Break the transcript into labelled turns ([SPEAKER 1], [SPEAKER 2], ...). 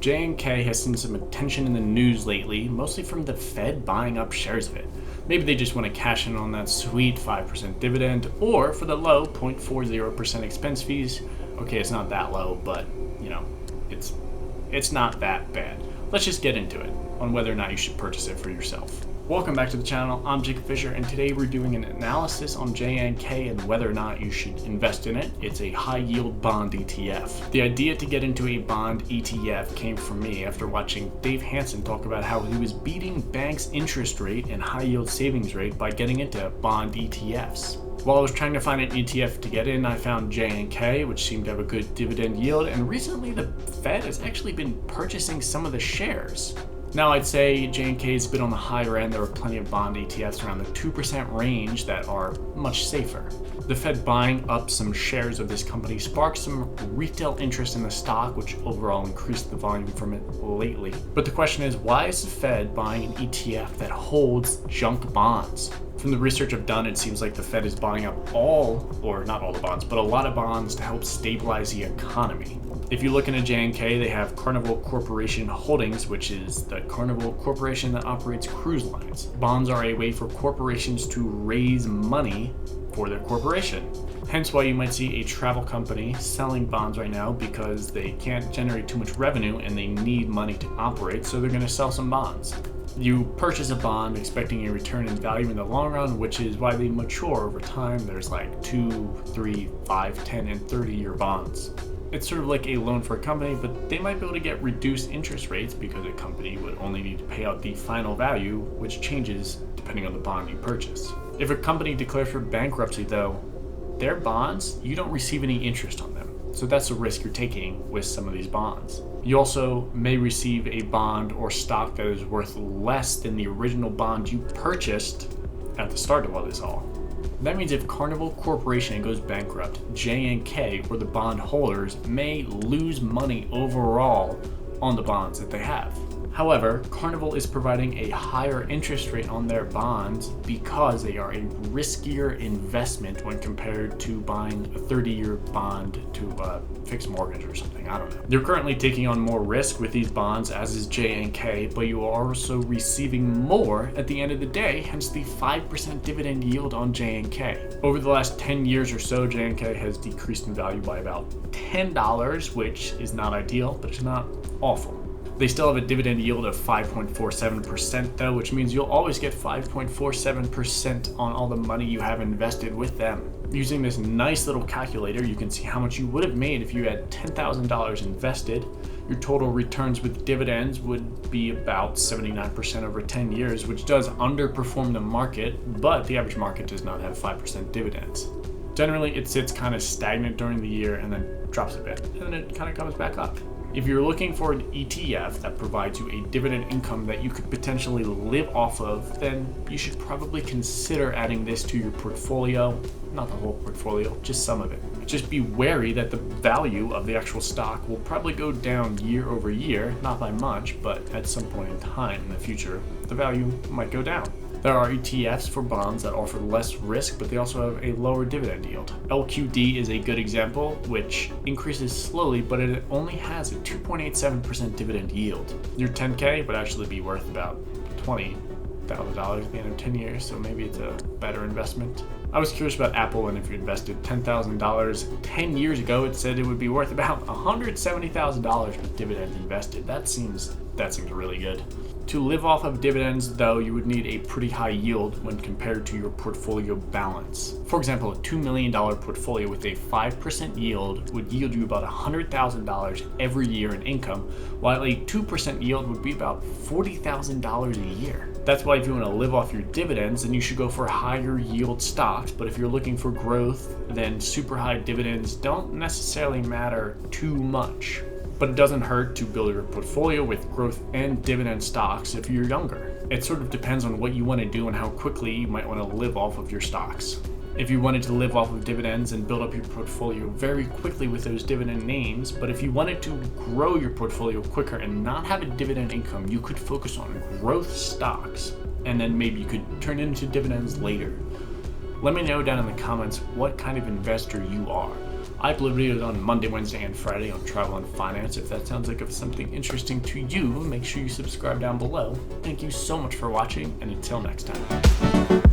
[SPEAKER 1] JNK has seen some attention in the news lately, mostly from the Fed buying up shares of it. Maybe they just want to cash in on that sweet 5% dividend, or for the low 0.40% expense fees. Okay, it's not that low, but it's not that bad. Let's just get into it on whether or not you should purchase it for yourself. Welcome back to the channel. I'm Jacob Fisher, and today we're doing an analysis on JNK and whether or not you should invest in it. It's a high yield bond ETF. The idea to get into a bond ETF came from me after watching Dave Hansen talk about how he was beating banks' interest rate and high yield savings rate by getting into bond ETFs. While I was trying to find an ETF to get in, I found JNK, which seemed to have a good dividend yield, and recently the Fed has actually been purchasing some of the shares. Now, I'd say JNK's been on the higher end. There are plenty of bond ETFs around the 2% range that are much safer. The Fed buying up some shares of this company sparked some retail interest in the stock, which overall increased the volume from it lately. But the question is, why is the Fed buying an ETF that holds junk bonds? From the research I've done, it seems like the Fed is buying up not all the bonds, but a lot of bonds to help stabilize the economy. If you look into JNK, they have Carnival Corporation Holdings, which is the Carnival Corporation that operates cruise lines. Bonds are a way for corporations to raise money for their corporation. Hence why you might see a travel company selling bonds right now, because they can't generate too much revenue and they need money to operate, so they're going to sell some bonds. You purchase a bond expecting a return in value in the long run, which is why they mature over time. There's like 2, 3, 5, 10, and 30-year bonds. It's sort of like a loan for a company, but they might be able to get reduced interest rates because a company would only need to pay out the final value, which changes depending on the bond you purchase. If a company declares for bankruptcy, though, their bonds, you don't receive any interest on them. So that's the risk you're taking with some of these bonds. You also may receive a bond or stock that is worth less than the original bond you purchased at the start of all this all. That means if Carnival Corporation goes bankrupt, JNK or the bond holders may lose money overall on the bonds that they have. However, Carnival is providing a higher interest rate on their bonds because they are a riskier investment when compared to buying a 30-year bond to a fixed mortgage or something. I don't know. You're currently taking on more risk with these bonds, as is JNK, but you are also receiving more at the end of the day, hence the 5% dividend yield on JNK. Over the last 10 years or so, JNK has decreased in value by about $10, which is not ideal, but it's not awful. They still have a dividend yield of 5.47% though, which means you'll always get 5.47% on all the money you have invested with them. Using this nice little calculator, you can see how much you would have made if you had $10,000 invested. Your total returns with dividends would be about 79% over 10 years, which does underperform the market, but the average market does not have 5% dividends. Generally, it sits kind of stagnant during the year and then drops a bit, and then it kind of comes back up. If you're looking for an ETF that provides you a dividend income that you could potentially live off of, then you should probably consider adding this to your portfolio. Not the whole portfolio, just some of it. Just be wary that the value of the actual stock will probably go down year over year, not by much, but at some point in time in the future, the value might go down. There are ETFs for bonds that offer less risk, but they also have a lower dividend yield. LQD is a good example, which increases slowly, but it only has a 2.87% dividend yield. Your 10K would actually be worth about $20,000 at the end of 10 years, so maybe it's a better investment. I was curious about Apple, and if you invested $10,000 10 years ago, it said it would be worth about $170,000 with dividends invested. That seems really good. To live off of dividends, though, you would need a pretty high yield when compared to your portfolio balance. For example, a $2 million portfolio with a 5% yield would yield you about $100,000 every year in income, while a 2% yield would be about $40,000 a year. That's why if you want to live off your dividends, then you should go for higher yield stocks. But if you're looking for growth, then super high dividends don't necessarily matter too much. But it doesn't hurt to build your portfolio with growth and dividend stocks if you're younger. It sort of depends on what you want to do and how quickly you might want to live off of your stocks. If you wanted to live off of dividends and build up your portfolio very quickly with those dividend names, but if you wanted to grow your portfolio quicker and not have a dividend income, you could focus on growth stocks, and then maybe you could turn it into dividends later. Let me know down in the comments what kind of investor you are. I upload videos on Monday, Wednesday, and Friday on travel and finance. If that sounds like something interesting to you, make sure you subscribe down below. Thank you so much for watching, and until next time.